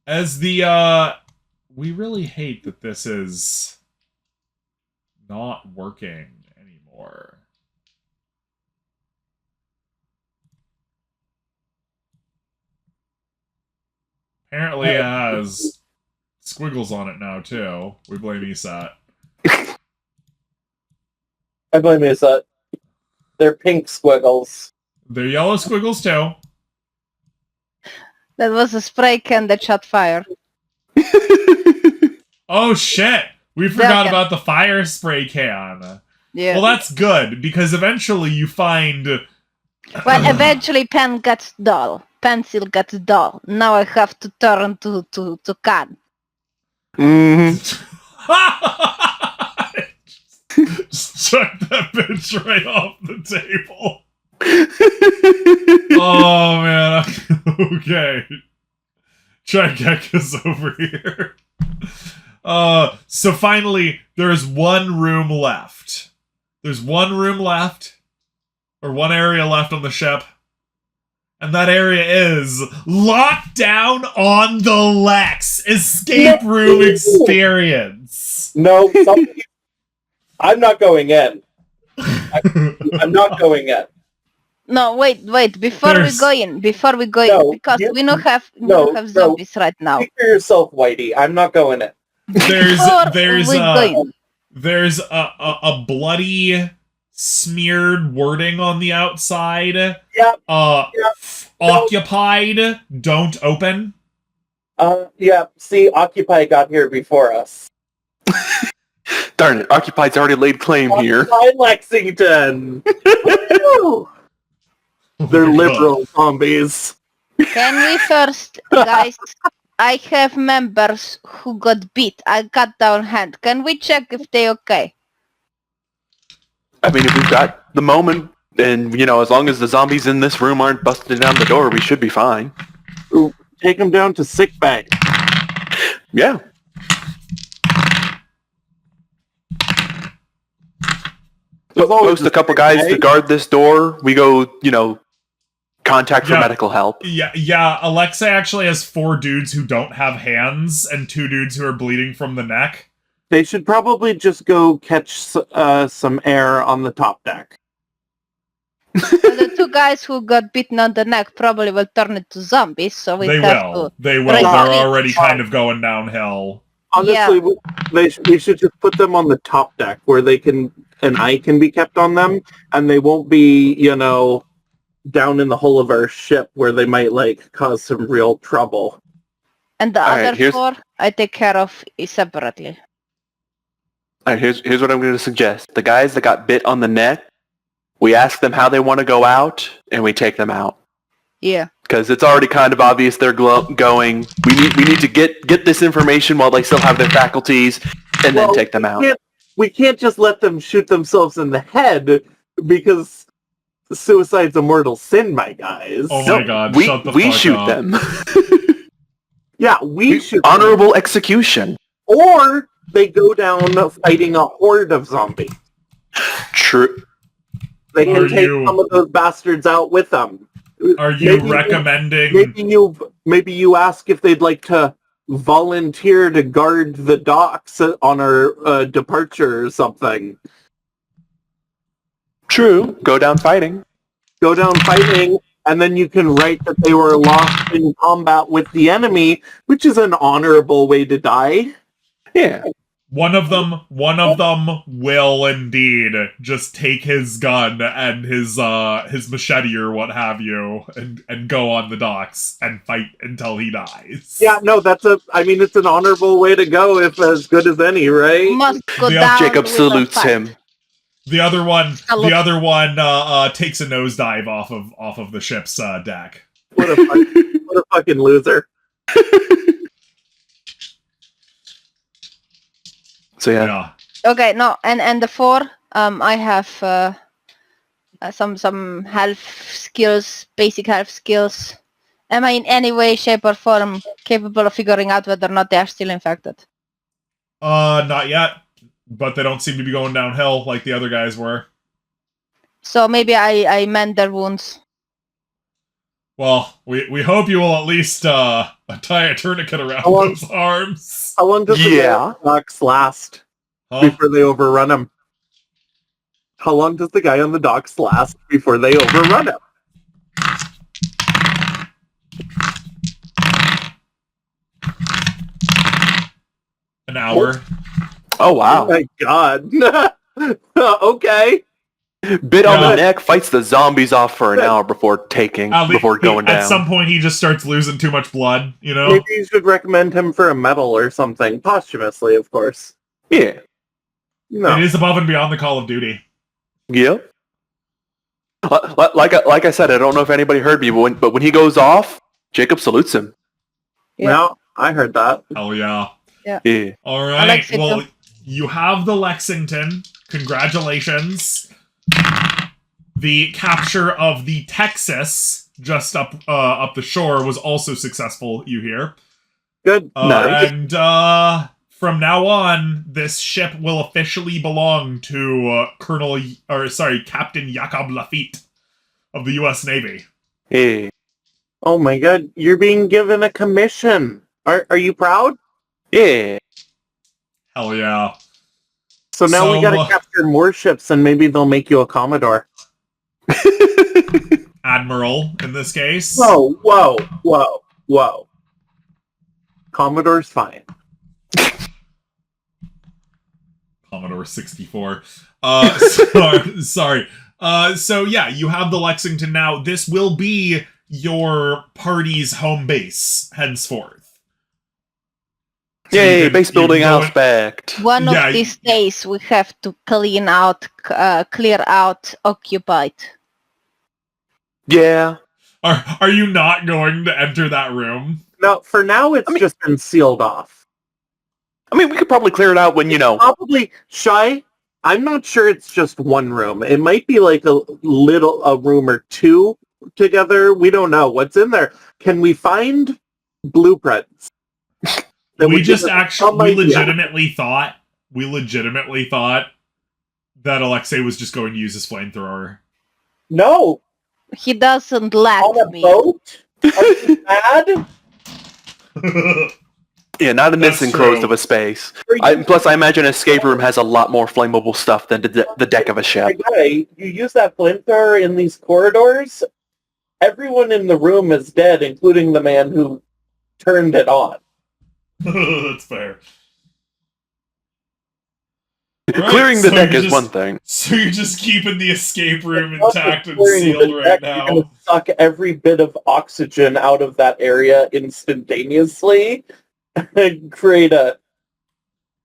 As the we really hate that this is not working anymore. Apparently it has squiggles on it now too. We blame ESAT. I blame ESAT. They're pink squiggles. They're yellow squiggles too. That was a spray can that shot fire. Oh shit! We forgot about the fire spray can. Yeah. Well, that's good, because eventually you find... Well, eventually pen gets dull. Pencil gets dull. Now I have to turn to can. Just chuck that bitch right off the table. Oh, man. Okay. Trikeka's over here. So finally, there's one room left. There's one room left, or one area left on the ship, and that area is Lockdown on the Lex Escape Room Experience. No, I'm not going in. I'm not going in. No, wait. Before we go in, No, because you- we don't have no, zombies right now. Speak for yourself, Whitey. I'm not going in. Before we go in. There's a bloody smeared wording on the outside. Yep. Occupied, don't open. Yeah, see, Occupy got here before us. Darn it, Occupied's already laid claim here. Occupy Lexington! Woo! They're liberal zombies. Can we first, guys? I have members who got beat. I got down hand. Can we check if they okay? I mean, if we've got the moment, and, as long as the zombies in this room aren't busting down the door, we should be fine. Ooh, take them down to sick bay. Yeah. Post a couple guys to guard this door. We go, contact for medical help. Yeah, Alexa actually has 4 dudes who don't have hands and 2 dudes who are bleeding from the neck. They should probably just go catch some air on the top deck. The 2 guys who got beaten on the neck probably will turn into zombies, so we They have will. to... They will. Right. They're already kind of going downhill. Honestly, we should just put them on the top deck where they can, an eye can be kept on them, and they won't be, down in the hull of our ship where they might, cause some real trouble. And the Alright, other 4, I take care of separately. All right, here's what I'm going to suggest. The guys that got bit on the neck, we ask them how they want to go out, and we take them out. Yeah. Because it's already kind of obvious they're going. We need to get this information while they still have their faculties, and then take them out. We can't just let them shoot themselves in the head, because suicide's a mortal sin, my guys. Oh my god, shut the fuck we shoot up. them. Yeah, we shoot them. Honorable execution. Or they go down fighting a horde of zombies. True. They can take some of those bastards out with them. Are you recommending... Maybe you ask if they'd like to volunteer to guard the docks on our departure or something. True. Go down fighting. And then you can write that they were lost in combat with the enemy, which is an honorable way to die. Yeah. One of them will indeed just take his gun and his machete or what have you and go on the docks and fight until he dies. Yeah, no, it's an honorable way to go, if as good as any, right? Must go down. Jacob salutes him. The other one takes a nosedive off of the ship's deck. What a fucking loser. So yeah. Okay, no, and the 4, I have some health skills, basic health skills. Am I in any way, shape, or form capable of figuring out whether or not they are still infected? Not yet, but they don't seem to be going downhill like the other guys were. So maybe I mend their wounds. Well, we hope you will at least tie a tourniquet around those arms. How long does the docks last before they overrun him? How long does the guy on the docks last before they overrun him? An hour. Oh, wow. Oh my god. Okay. Bit on the neck, fights the zombies off for an hour before going down. At some point, he just starts losing too much blood, Maybe you should recommend him for a medal or something. Posthumously, of course. Yeah. No. It is above and beyond the Call of Duty. Yep. Like I said, I don't know if anybody heard me, but when he goes off, Jacob salutes him. Yeah. No, I heard that. Hell yeah. Yeah. All right. Well, you have the Lexington. Congratulations. The capture of the Texas just up the shore was also successful, you hear. Good. Nice. And from now on, this ship will officially belong to Captain Jacob Lafitte of the U.S. Navy. Hey. Oh my god, you're being given a commission. Are you proud? Yeah. Hell yeah. So now we gotta capture more ships and maybe they'll make you a Commodore. Admiral in this case. Whoa. Commodore's fine. Commodore 64. Sorry. So yeah, you have the Lexington now. This will be your party's home base henceforth. So Yay, base building aspect. One of these days we have to clear out occupied. Yeah. Are you not going to enter that room? No, for now it's just been sealed off. I mean, we could probably clear it out when, Probably, Shy, I'm not sure it's just one room. It might be like a room or two together. We don't know what's in there. Can we find blueprints? We legitimately thought that Alexei was just going to use his flamethrower. No. He doesn't let me. On a boat? Are you mad? Yeah, not in this enclosed of a space. Plus, I imagine an escape room has a lot more flammable stuff than the deck of a ship. You use that flamethrower in these corridors, everyone in the room is dead, including the man who turned it on. That's fair. Clearing the deck is one thing. So you're just keeping the escape room intact and sealed right now. You're going to suck every bit of oxygen out of that area instantaneously and create a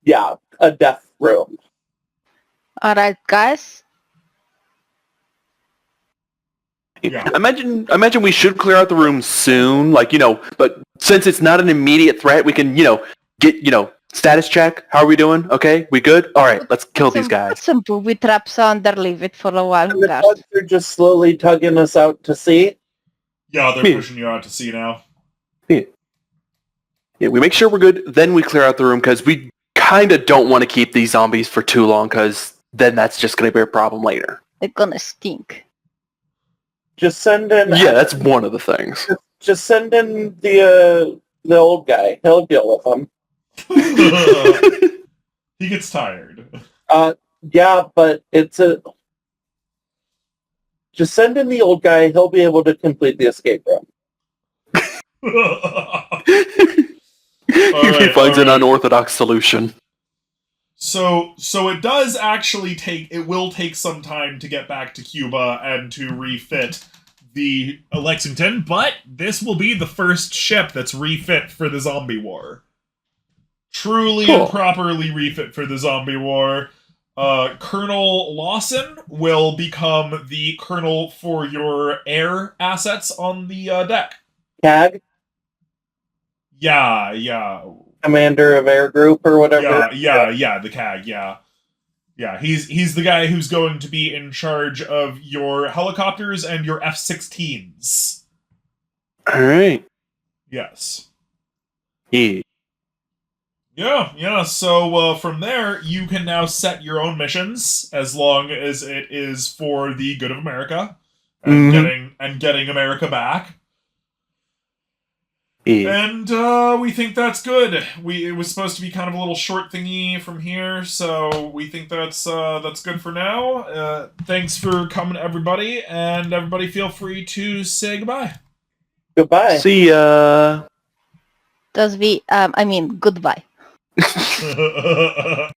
death room. Alright, guys. Yeah. Imagine we should clear out the room soon, but since it's not an immediate threat, we can, get, status check. How are we doing? Okay, we good? All right, let's kill these guys. Put some booby traps on there, leave it for a while. And the tugs are just slowly tugging us out to sea? Yeah, they're pushing you out to sea now. Yeah, we make sure we're good, then we clear out the room, because we kind of don't want to keep these zombies for too long, because then that's just going to be a problem later. They're gonna stink. Just send in... Yeah, that's one of the things. Just send in the old guy. He'll deal with them. He gets tired. Yeah, but it's a... Just send in the old guy. He'll be able to complete the escape room. He finds an unorthodox solution. So it does actually will take some time to get back to Cuba and to refit the Lexington, but this will be the first ship that's refit for the zombie war. Truly and properly refit for the zombie war. Colonel Lawson will become the colonel for your air assets on the deck. CAG? Yeah. Commander of Air Group or whatever? Yeah, the CAG, yeah. Yeah, he's the guy who's going to be in charge of your helicopters and your F-16s. Alright. Yes. Yeah. Yeah, so from there, you can now set your own missions, as long as it is for the good of America, and getting America back. Yeah. And we think that's good. It was supposed to be kind of a little short thingy from here, so we think that's good for now. Thanks for coming, everybody, and everybody feel free to say goodbye. Goodbye. See ya. Goodbye.